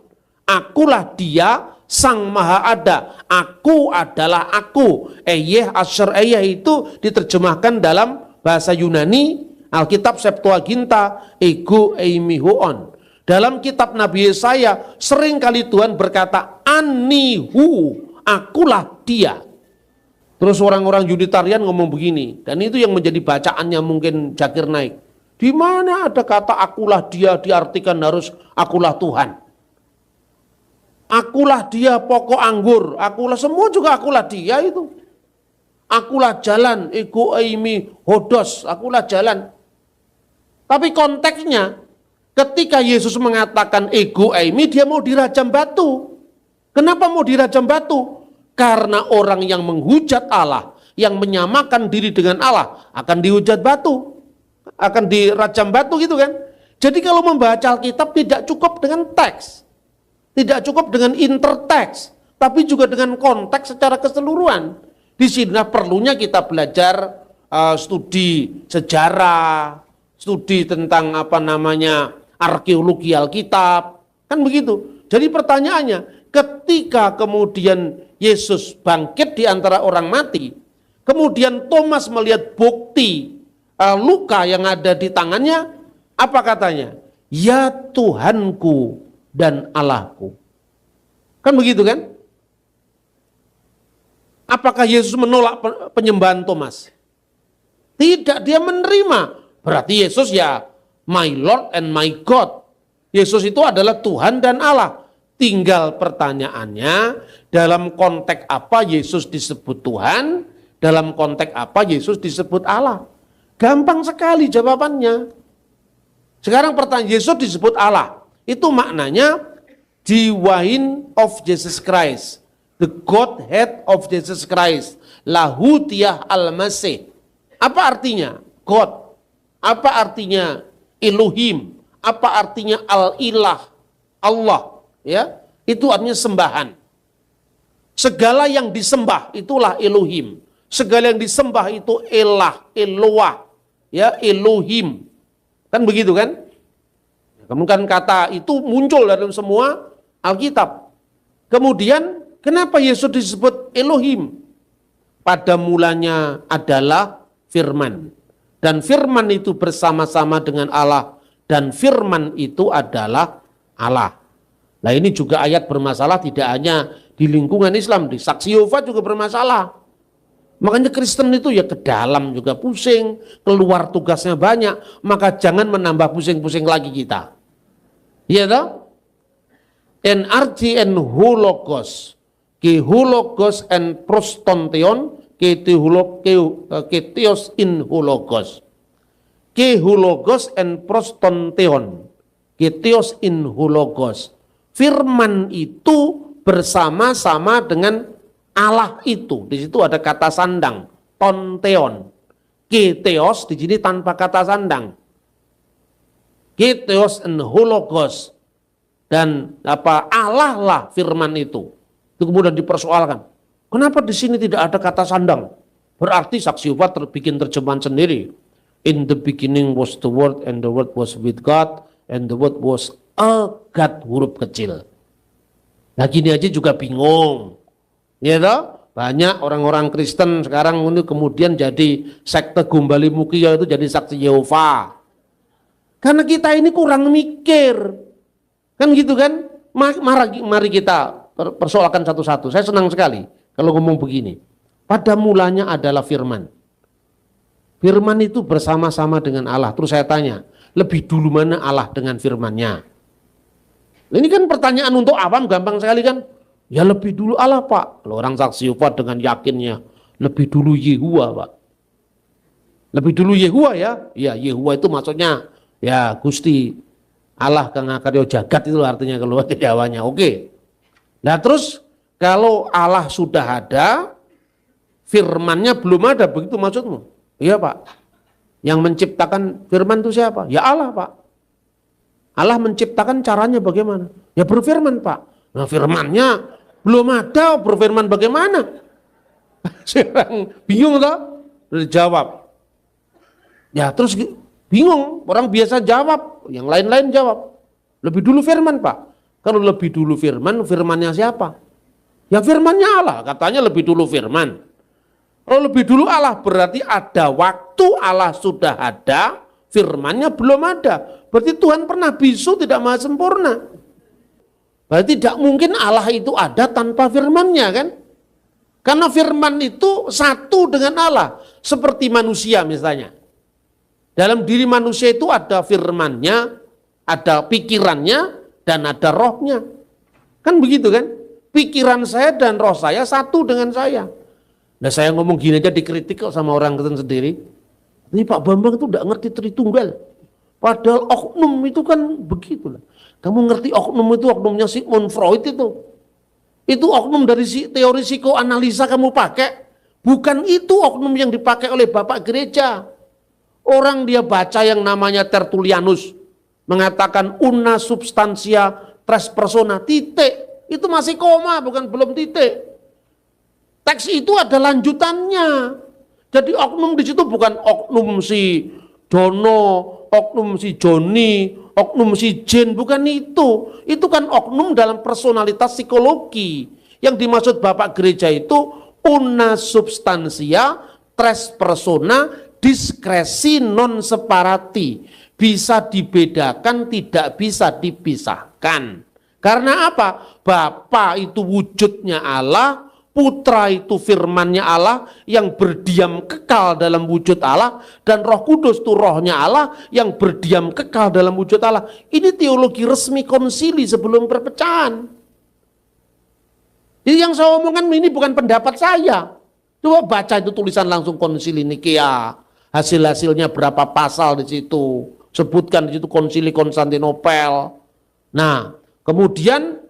Akulah dia sang maha ada. Aku adalah aku. Eyeh asher eyeh itu diterjemahkan dalam bahasa Yunani Alkitab Septuaginta ego eimi hoon. Dalam kitab Nabi Yesaya seringkali Tuhan berkata anihu, akulah dia. Terus orang-orang Yuditarian ngomong begini, dan itu yang menjadi bacaannya mungkin Zakir Naik. Di mana ada kata akulah dia diartikan harus akulah Tuhan. Akulah dia pokok anggur, akulah semua juga akulah dia itu. Akulah jalan, ego eimi hodos, akulah jalan. Tapi konteksnya ketika Yesus mengatakan ego eimi, dia mau dirajam batu. Kenapa mau dirajam batu? Karena orang yang menghujat Allah, yang menyamakan diri dengan Allah, akan dihujat batu, akan dirajam batu gitu kan. Jadi kalau membaca Alkitab tidak cukup dengan teks, tidak cukup dengan interteks, tapi juga dengan konteks secara keseluruhan. Di sini perlunya kita belajar studi sejarah, studi tentang arkeologi Alkitab, kan begitu. Jadi pertanyaannya, ketika kemudian Yesus bangkit di antara orang mati, kemudian Thomas melihat bukti luka yang ada di tangannya, apa katanya? Ya Tuhanku dan Allahku. Kan begitu kan? Apakah Yesus menolak penyembahan Thomas? Tidak, dia menerima. Berarti Yesus ya my Lord and my God. Yesus itu adalah Tuhan dan Allah. Tinggal pertanyaannya, dalam konteks apa Yesus disebut Tuhan, dalam konteks apa Yesus disebut Allah. Gampang sekali jawabannya. Sekarang pertanyaan, Yesus disebut Allah. Itu maknanya Divine of Jesus Christ. The Godhead of Jesus Christ. Lahutiyah al-Masih. Apa artinya God? Apa artinya Elohim? Apa artinya al-ilah? Allah. Ya, itu artinya sembahan. Segala yang disembah itulah Elohim. Segala yang disembah itu Elah, Eloah, ya, Elohim. Kan begitu kan? Kemudian kata itu muncul dalam semua Alkitab. Kemudian kenapa Yesus disebut Elohim? Pada mulanya adalah firman. Dan firman itu bersama-sama dengan Allah. Dan firman itu adalah Allah. Nah ini juga ayat bermasalah tidak hanya di lingkungan Islam, di Saksi Yehova juga bermasalah. Makanya Kristen itu ya ke dalam juga pusing, keluar tugasnya banyak, maka jangan menambah pusing-pusing lagi kita. Iya toh? NRG and hologos, ke hologos and prostonteon, ke theos in hologos. Ke hologos and prostonteon, ke theos in hologos. Firman itu bersama-sama dengan Allah itu. Di situ ada kata sandang, tonteon. Keteos di sini tanpa kata sandang. Keteos and hologos. Dan Allah lah firman itu. Itu kemudian dipersoalkan. Kenapa di sini tidak ada kata sandang? Berarti Saksi Yehova bikin terjemahan sendiri. In the beginning was the word and the word was with God and the word was a God, huruf kecil. Nah gini aja juga bingung. Ya toh? Banyak orang-orang Kristen sekarang ini kemudian jadi sekte Gumbali Mukia itu jadi Saksi Yehova. Karena kita ini kurang mikir. Kan gitu kan? Mari kita persoalkan satu-satu. Saya senang sekali kalau ngomong begini. Pada mulanya adalah firman. Firman itu bersama-sama dengan Allah. Terus saya tanya, lebih dulu mana Allah dengan firman-Nya? Ini kan pertanyaan untuk awam gampang sekali kan? Ya lebih dulu Allah Pak. Kalau orang Saksi Yehova dengan yakinnya, lebih dulu Yehuwa Pak. Lebih dulu Yehuwa ya? Ya Yehuwa itu maksudnya ya Gusti Allah kang akaryo jagat itu artinya kalau bahasa Jawanya. Oke. Nah terus kalau Allah sudah ada, firman-Nya belum ada, begitu maksudmu? Iya Pak. Yang menciptakan firman itu siapa? Ya Allah Pak. Allah menciptakan caranya bagaimana? Ya berfirman Pak. Nah firmannya belum ada, berfirman bagaimana? Sekarang bingung toh? Dijawab. Ya terus bingung, orang biasa jawab, yang lain-lain jawab. Lebih dulu firman Pak. Kalau lebih dulu firman, firmannya siapa? Ya firmannya Allah, katanya lebih dulu firman. Kalau lebih dulu Allah berarti ada waktu Allah sudah ada, firmannya belum ada. Berarti Tuhan pernah bisu, tidak maha sempurna. Berarti tidak mungkin Allah itu ada tanpa firman-Nya kan? Karena firman itu satu dengan Allah. Seperti manusia misalnya. Dalam diri manusia itu ada firman-Nya, ada pikirannya, dan ada rohnya. Kan begitu kan? Pikiran saya dan roh saya satu dengan saya. Nah saya ngomong gini aja dikritik kok sama orang Kristen sendiri. Ini Pak Bambang itu tidak ngerti Tritunggal. Padahal oknum itu kan begitulah. Kamu ngerti oknum itu oknumnya Sigmund Freud itu. Itu oknum dari teori psikoanalisa kamu pakai. Bukan itu oknum yang dipakai oleh Bapak Gereja. Orang dia baca yang namanya Tertullianus. Mengatakan una substantia tres persona, titik. Itu masih koma, bukan belum titik. Teks itu ada lanjutannya. Jadi oknum di situ bukan oknum si Dono, oknum si Joni, oknum si Jen, bukan itu. Itu kan oknum dalam personalitas psikologi. Yang dimaksud Bapak Gereja itu una substantia tres persona diskresi non separati. Bisa dibedakan, tidak bisa dipisahkan. Karena apa? Bapa itu wujudnya Allah, Putra itu firman-Nya Allah yang berdiam kekal dalam wujud Allah, dan Roh Kudus itu rohnya Allah yang berdiam kekal dalam wujud Allah. Ini teologi resmi konsili sebelum perpecahan. Jadi yang saya omongkan ini bukan pendapat saya. Coba baca itu tulisan langsung konsili Nikea. Hasil-hasilnya berapa pasal di situ. Sebutkan di situ konsili Konstantinopel. Nah, kemudian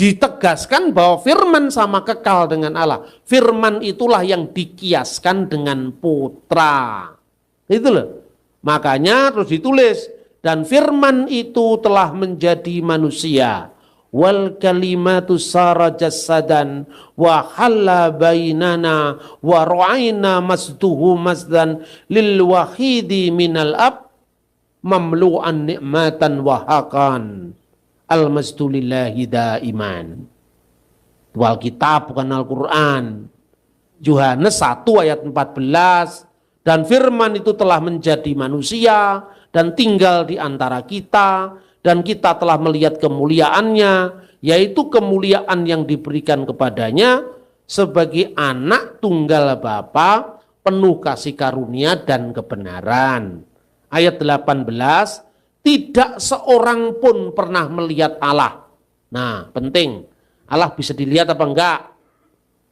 ditegaskan bahwa firman sama kekal dengan Allah. Firman itulah yang dikiaskan dengan putra. Itu loh. Makanya terus ditulis, dan firman itu telah menjadi manusia. Wal kalimatu sara jassadan wa halla bainana wa ra'ayna masduhu masdan lil wahidi minal ab mamlu'an ni'matan wa haqan. Al-masdulillahi daiman. Itu Alkitab bukan Al-Quran. Yohanes 1 ayat 14. Dan firman itu telah menjadi manusia dan tinggal di antara kita, dan kita telah melihat kemuliaannya, yaitu kemuliaan yang diberikan kepadanya sebagai anak tunggal Bapa, penuh kasih karunia dan kebenaran. Ayat 18. Tidak seorang pun pernah melihat Allah. Nah, penting. Allah bisa dilihat apa enggak?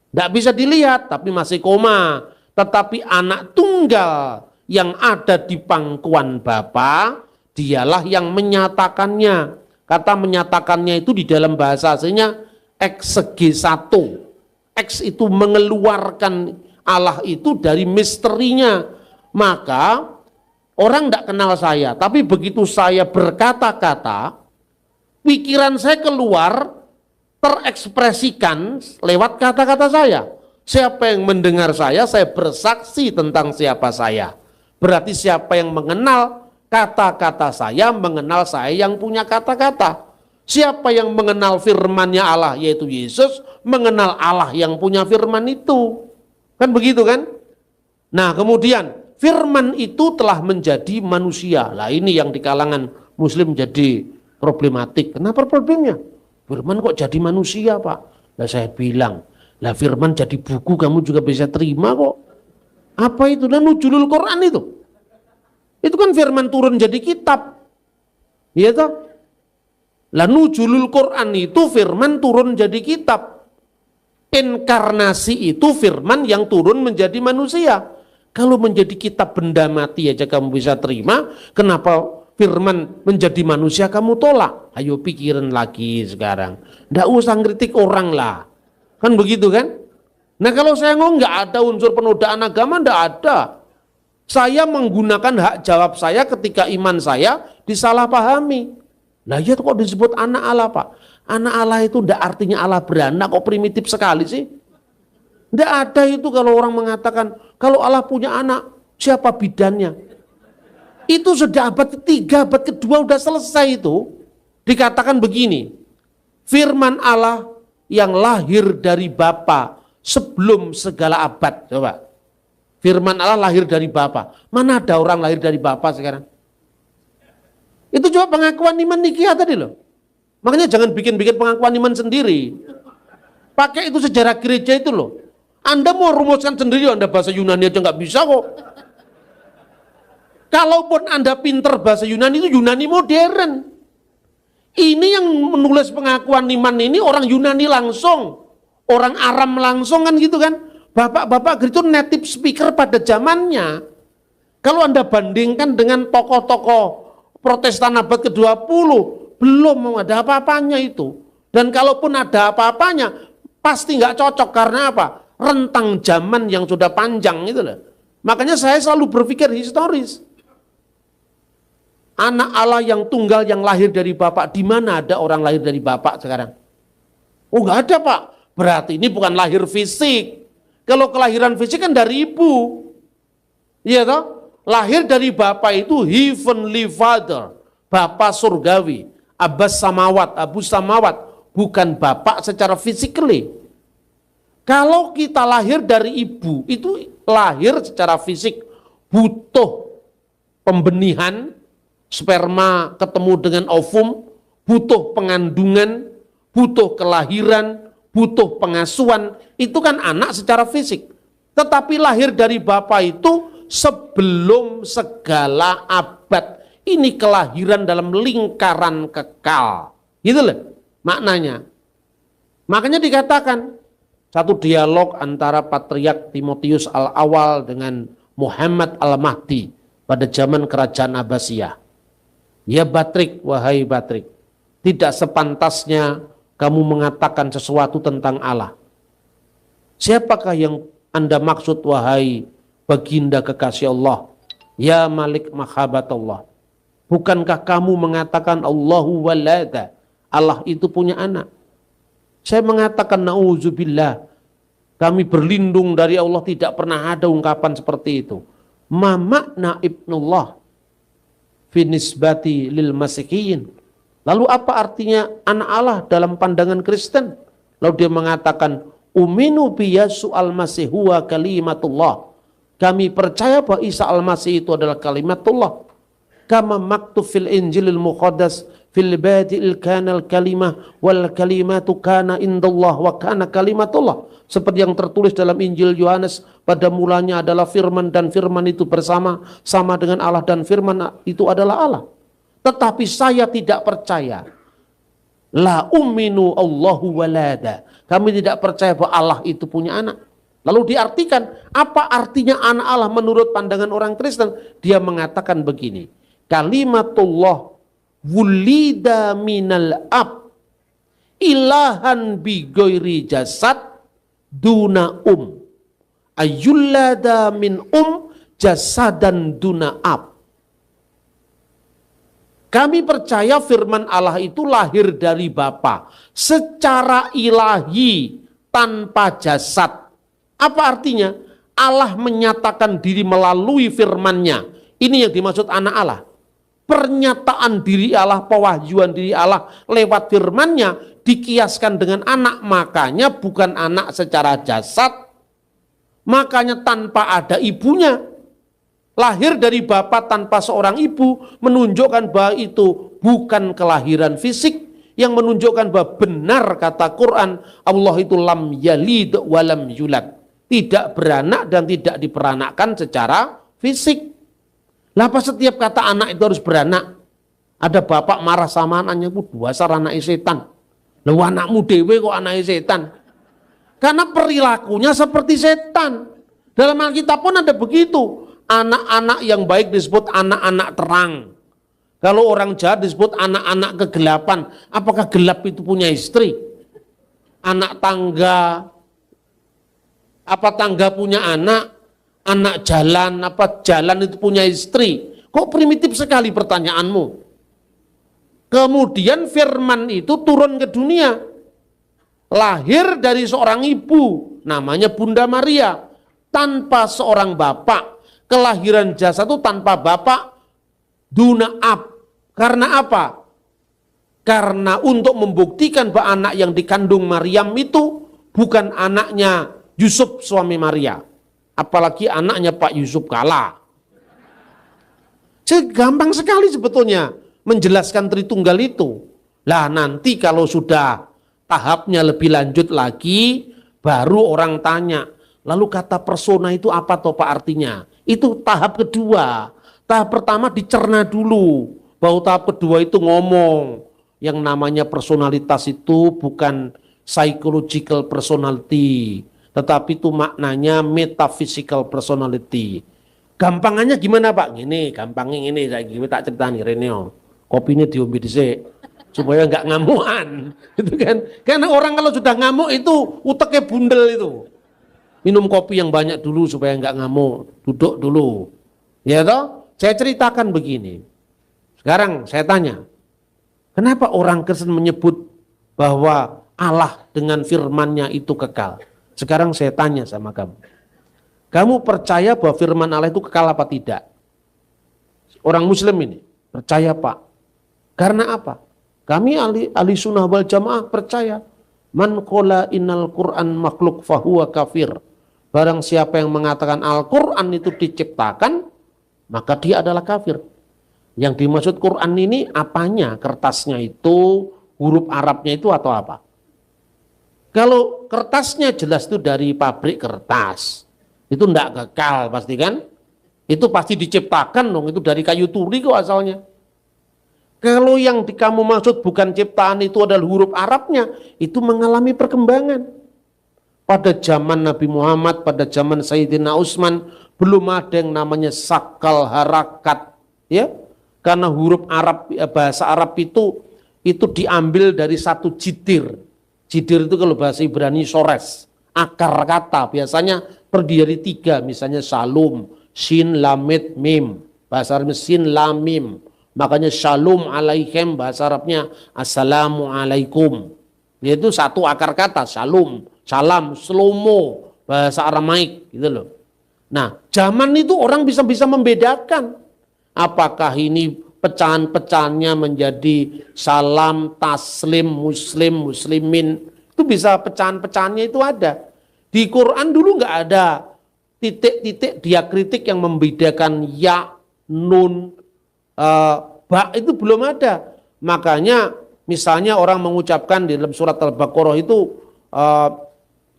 Enggak bisa dilihat, tapi masih koma. Tetapi anak tunggal yang ada di pangkuan Bapa, dialah yang menyatakannya. Kata menyatakannya itu di dalam bahasa aslinya exegesato. Ex itu mengeluarkan Allah itu dari misterinya. Maka orang tidak kenal saya, tapi begitu saya berkata-kata, pikiran saya keluar, terekspresikan lewat kata-kata saya. Siapa yang mendengar saya bersaksi tentang siapa saya. Berarti siapa yang mengenal kata-kata saya, mengenal saya yang punya kata-kata. Siapa yang mengenal firman-Nya Allah, yaitu Yesus, mengenal Allah yang punya firman itu. Kan begitu kan? Nah kemudian, firman itu telah menjadi manusia. Lah ini yang di kalangan muslim jadi problematik. Kenapa problemnya? Firman kok jadi manusia Pak? Lah saya bilang, lah firman jadi buku kamu juga bisa terima kok. Apa itu? Dan nuzulul Quran itu. Itu kan firman turun jadi kitab. Iya toh? Lah nuzulul Quran itu firman turun jadi kitab. Inkarnasi itu firman yang turun menjadi manusia. Kalau menjadi kitab benda mati aja kamu bisa terima, kenapa firman menjadi manusia kamu tolak? Ayo pikirin lagi sekarang. Nggak usah ngeritik orang lah. Kan begitu kan? Nah kalau saya ngomong nggak ada unsur penodaan agama, nggak ada. Saya menggunakan hak jawab saya ketika iman saya disalahpahami. Nah ya kok disebut anak Allah Pak? Anak Allah itu nggak artinya Allah beranak, kok primitif sekali sih? Tidak ada itu kalau orang mengatakan, kalau Allah punya anak, siapa bidannya? Itu sudah abad ketiga, abad kedua udah selesai itu. Dikatakan begini, firman Allah yang lahir dari Bapa sebelum segala abad. Coba, firman Allah lahir dari Bapa. Mana ada orang lahir dari Bapa sekarang? Itu coba pengakuan iman Nikea tadi loh. Makanya jangan bikin-bikin pengakuan iman sendiri. Pakai itu sejarah gereja itu loh. Anda mau rumuskan sendiri, Anda bahasa Yunani aja nggak bisa kok. Kalaupun Anda pinter bahasa Yunani, itu Yunani modern. Ini yang menulis pengakuan iman ini orang Yunani langsung. Orang Aram langsung kan gitu kan. Bapak-bapak itu native speaker pada zamannya. Kalau Anda bandingkan dengan tokoh-tokoh Protestan abad ke-20, belum ada apa-apanya itu. Dan kalaupun ada apa-apanya, pasti nggak cocok. Karena apa? Rentang zaman yang sudah panjang itu loh. Makanya saya selalu berpikir historis. Anak Allah yang tunggal yang lahir dari Bapak, di mana ada orang lahir dari Bapak sekarang? Oh nggak ada Pak. Berarti ini bukan lahir fisik. Kalau kelahiran fisik kan dari ibu. Iya toh? Lahir dari Bapak itu heavenly father, Bapak surgawi, Abbas samawat, Abu samawat, bukan Bapak secara physically. Kalau kita lahir dari ibu, itu lahir secara fisik, butuh pembenihan, sperma ketemu dengan ovum, butuh pengandungan, butuh kelahiran, butuh pengasuhan, itu kan anak secara fisik. Tetapi lahir dari bapak itu sebelum segala abad. Ini kelahiran dalam lingkaran kekal. Gitu loh maknanya. Makanya dikatakan satu dialog antara Patriark Timotius Al-Awal dengan Muhammad Al-Mahdi pada zaman kerajaan Abbasiyah. Ya Batrik, wahai Batrik, tidak sepantasnya kamu mengatakan sesuatu tentang Allah. Siapakah yang Anda maksud wahai baginda kekasih Allah? Ya Malik Mahabatullah. Bukankah kamu mengatakan Allahu walada, Allah itu punya anak? Saya mengatakan na'udzubillah, kami berlindung dari Allah, tidak pernah ada ungkapan seperti itu. Ma makna ibnullah fi nisbati lil masihiyin. Lalu apa artinya anak Allah dalam pandangan Kristen? Lalu dia mengatakan uminu bi Yesu al-Masih huwa kalimatullah. Kami percaya bahwa Isa al-Masih itu adalah kalimatullah. Kama maktub fil Injilil Muqaddas fil badi'il kanal kalimah wal kalimatu kana indallah wa kana kalimatullah. Seperti yang tertulis dalam Injil Yohanes, pada mulanya adalah firman dan firman itu sama dengan Allah dan firman itu adalah Allah. Tetapi saya tidak percaya. La umminu Allahu walada. Kami tidak percaya bahwa Allah itu punya anak. Lalu diartikan, apa artinya anak Allah menurut pandangan orang Kristen? Dia mengatakan begini. Kalimatullah wulida minal ab ilahan bi ghairi jasad duna ayyullada min jasadan duna ab. Kami percaya firman Allah itu lahir dari Bapa secara ilahi tanpa jasad. Apa artinya? Allah menyatakan diri melalui firman-Nya. Ini yang dimaksud anak Allah. Pernyataan diri Allah, pewahyuan diri Allah lewat firman-Nya dikiaskan dengan anak, makanya bukan anak secara jasad, makanya tanpa ada ibunya, lahir dari bapak tanpa seorang ibu, menunjukkan bahwa itu bukan kelahiran fisik, yang menunjukkan bahwa benar kata Quran, Allah itu lam yalid walam yulad, tidak beranak dan tidak diperanakkan secara fisik. Lapa setiap kata anak itu harus beranak? Ada bapak marah sama anaknya, dasar anaknya setan. Lalu anakmu dewe kok anaknya setan? Karena perilakunya seperti setan. Dalam Alkitab pun ada begitu. Anak-anak yang baik disebut anak-anak terang. Kalau orang jahat disebut anak-anak kegelapan. Apakah gelap itu punya istri? Anak tangga. Apa tangga punya anak? Anak jalan, apa jalan itu punya istri? Kok primitif sekali pertanyaanmu? Kemudian firman itu turun ke dunia. Lahir dari seorang ibu, namanya Bunda Maria. Tanpa seorang bapak. Kelahiran jasad itu tanpa bapak, duna ab. Karena apa? Karena untuk membuktikan bahwa anak yang dikandung Maryam itu bukan anaknya Yusuf suami Maria. Apalagi anaknya Pak Yusuf Kala. Gampang sekali sebetulnya menjelaskan Tritunggal itu. Lah nanti kalau sudah tahapnya lebih lanjut lagi, baru orang tanya, lalu kata persona itu apa toh Pak artinya? Itu tahap kedua. Tahap pertama dicerna dulu, baru tahap kedua itu ngomong. Yang namanya personalitas itu bukan psychological personality, tetapi itu maknanya metaphysical personality. Gampangannya gimana Pak? Gini, gampangnya ini saya tak cerita nih Reneo. Kopinya diombe dhisik supaya nggak ngamuan, gitu kan? Karena orang kalau sudah ngamuk itu uteknya bundel itu. Minum kopi yang banyak dulu supaya nggak ngamuk, duduk dulu. Ya toh? Saya ceritakan begini. Sekarang saya tanya, kenapa orang Kristen menyebut bahwa Allah dengan firman-Nya itu kekal? Sekarang saya tanya sama kamu. Kamu percaya bahwa firman Allah itu kekal apa tidak? Orang Muslim ini percaya Pak. Karena apa? Kami ahli sunnah wal jamaah percaya. Man qala innal Qur'an makhluk fahuwa kafir. Barang siapa yang mengatakan Al-Quran itu diciptakan, maka dia adalah kafir. Yang dimaksud Quran ini apanya? Kertasnya itu, huruf Arabnya itu atau apa? Kalau kertasnya jelas itu dari pabrik kertas, itu enggak kekal pasti kan? Itu pasti diciptakan dong, itu dari kayu turi kok asalnya. Kalau yang kamu maksud bukan ciptaan itu adalah huruf Arabnya, itu mengalami perkembangan. Pada zaman Nabi Muhammad, pada zaman Sayyidina Utsman, belum ada yang namanya sakal harakat, ya. Karena huruf Arab, bahasa Arab itu diambil dari satu jidir. Jidir itu kalau bahasa Ibrani sores, akar kata biasanya terdiri dari tiga, misalnya salum, shin, lamit, mim. Bahasa Arabnya sin, lam, mim. Makanya shalom alaikum, bahasa Arabnya assalamu alaikum. Yaitu satu akar kata, shalom, salam, slomo, bahasa Aramaik gitu loh. Nah, zaman itu orang bisa membedakan apakah ini pecahan-pecahannya menjadi salam, taslim, muslim, muslimin. Itu bisa pecahan-pecahannya itu ada. Di Quran dulu nggak ada titik-titik diakritik yang membedakan ya, nun, ba, itu belum ada. Makanya misalnya orang mengucapkan di dalam surat Al-Baqarah itu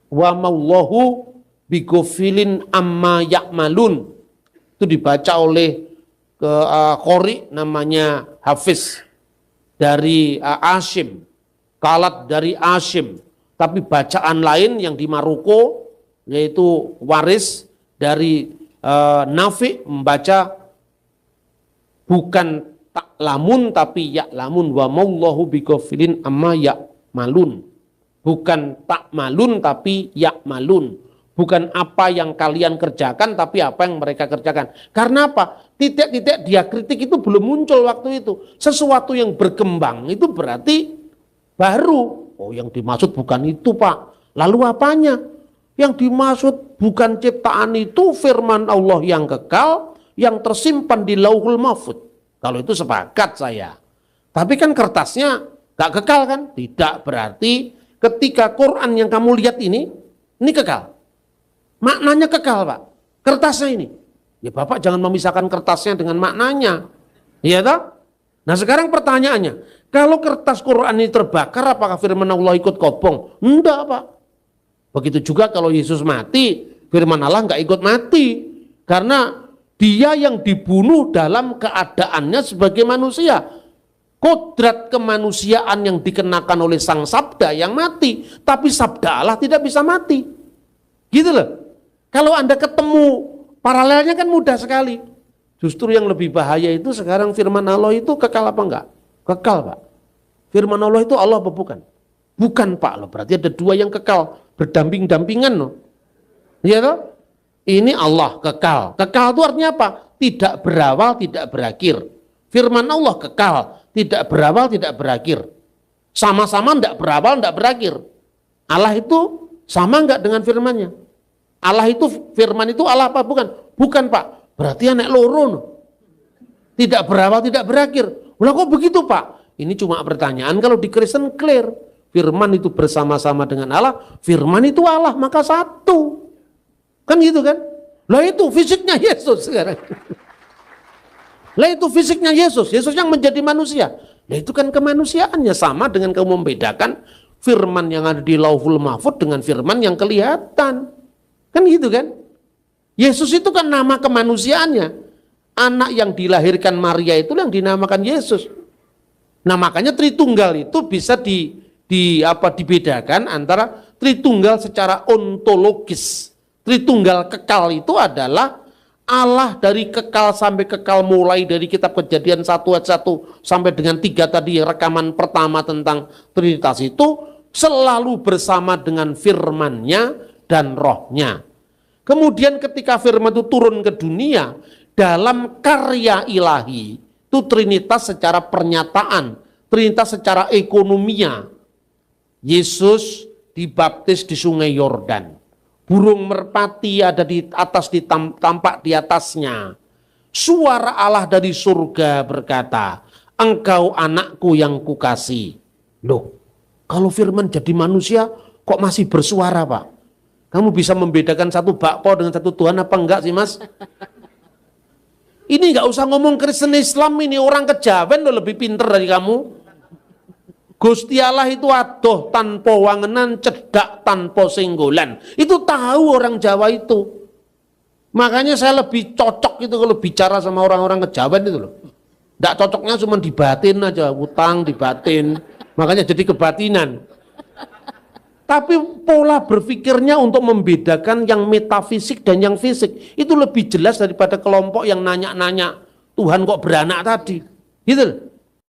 wa mallahu bigofilin amma ya'malun. Itu dibaca oleh qori namanya Hafiz dari Asyim, Kalat dari Asyim. Tapi bacaan lain yang di Maroko yaitu Waris dari Nafi membaca bukan tak lamun tapi ya lamun wa mallahu bighafilin amma ya malun. Bukan tak malun tapi ya malun. Bukan apa yang kalian kerjakan tapi apa yang mereka kerjakan. Karena apa? Titik-titik diakritik itu belum muncul waktu itu. Sesuatu yang berkembang itu berarti baru. Oh, yang dimaksud bukan itu, Pak. Lalu apanya? Yang dimaksud bukan ciptaan itu firman Allah yang kekal, yang tersimpan di Lauhul Mahfuz. Kalau itu sepakat saya. Tapi kan kertasnya gak kekal kan? Tidak, berarti ketika Quran yang kamu lihat ini kekal. Maknanya kekal, Pak. Kertasnya ini. Ya Bapak jangan memisahkan kertasnya dengan maknanya. Iya toh? Nah sekarang pertanyaannya, kalau kertas Quran ini terbakar apakah firman Allah ikut kobong? Enggak, Pak. Begitu juga kalau Yesus mati, firman Allah enggak ikut mati. Karena dia yang dibunuh dalam keadaannya sebagai manusia. Kodrat kemanusiaan yang dikenakan oleh sang sabda yang mati. Tapi sabda Allah tidak bisa mati. Gitu loh. Kalau Anda ketemu paralelnya kan mudah sekali. Justru yang lebih bahaya itu sekarang firman Allah itu kekal apa enggak? Kekal, Pak. Firman Allah itu Allah apa bukan? Bukan, Pak. Loh, berarti ada dua yang kekal. Berdamping-dampingan loh. Iya toh? Ini Allah kekal. Kekal itu artinya apa? Tidak berawal, tidak berakhir. Firman Allah kekal. Tidak berawal, tidak berakhir. Sama-sama tidak berawal, tidak berakhir. Allah itu sama enggak dengan firmannya? Allah itu, firman itu Allah apa? Bukan. Bukan, Pak. Berarti anak loro. Tidak berawal, tidak berakhir. Lah kok begitu, Pak? Ini cuma pertanyaan kalau di Kristen clear. Firman itu bersama-sama dengan Allah. Firman itu Allah, maka satu. Kan gitu kan? Lah itu fisiknya Yesus sekarang. Lah itu fisiknya Yesus. Yesus yang menjadi manusia. Lah itu kan kemanusiaannya sama dengan kamu membedakan firman yang ada di Lauhul Mahfuz dengan firman yang kelihatan. Kan gitu kan? Yesus itu kan nama kemanusiaannya. Anak yang dilahirkan Maria itu yang dinamakan Yesus. Nah makanya Tritunggal itu bisa dibedakan antara Tritunggal secara ontologis. Tritunggal kekal itu adalah Allah dari kekal sampai kekal, mulai dari kitab Kejadian 1 ayat 1 sampai dengan 3 tadi rekaman pertama tentang Trinitas itu selalu bersama dengan firman-Nya dan rohnya. Kemudian ketika firman itu turun ke dunia dalam karya ilahi, itu Trinitas secara pernyataan, Trinitas secara ekonomia. Yesus dibaptis di Sungai Yordan. Burung merpati ada di atas, tampak di atasnya. Suara Allah dari surga berkata, "Engkau anakku yang kukasih." Loh, kalau firman jadi manusia kok masih bersuara, Pak? Kamu bisa membedakan satu bakpo dengan satu Tuhan apa enggak sih, Mas? Ini enggak usah ngomong Kristen Islam, ini orang kejawen loh lebih pinter dari kamu. Gusti Allah itu adoh tanpa wangenan, cedak tanpa senggolan. Itu tahu orang Jawa itu. Makanya saya lebih cocok itu kalau bicara sama orang-orang kejawen itu loh. Tidak cocoknya cuma di batin aja, utang di batin. Makanya jadi kebatinan. Tapi pola berpikirnya untuk membedakan yang metafisik dan yang fisik itu lebih jelas daripada kelompok yang nanya-nanya Tuhan kok beranak tadi. Gitu loh.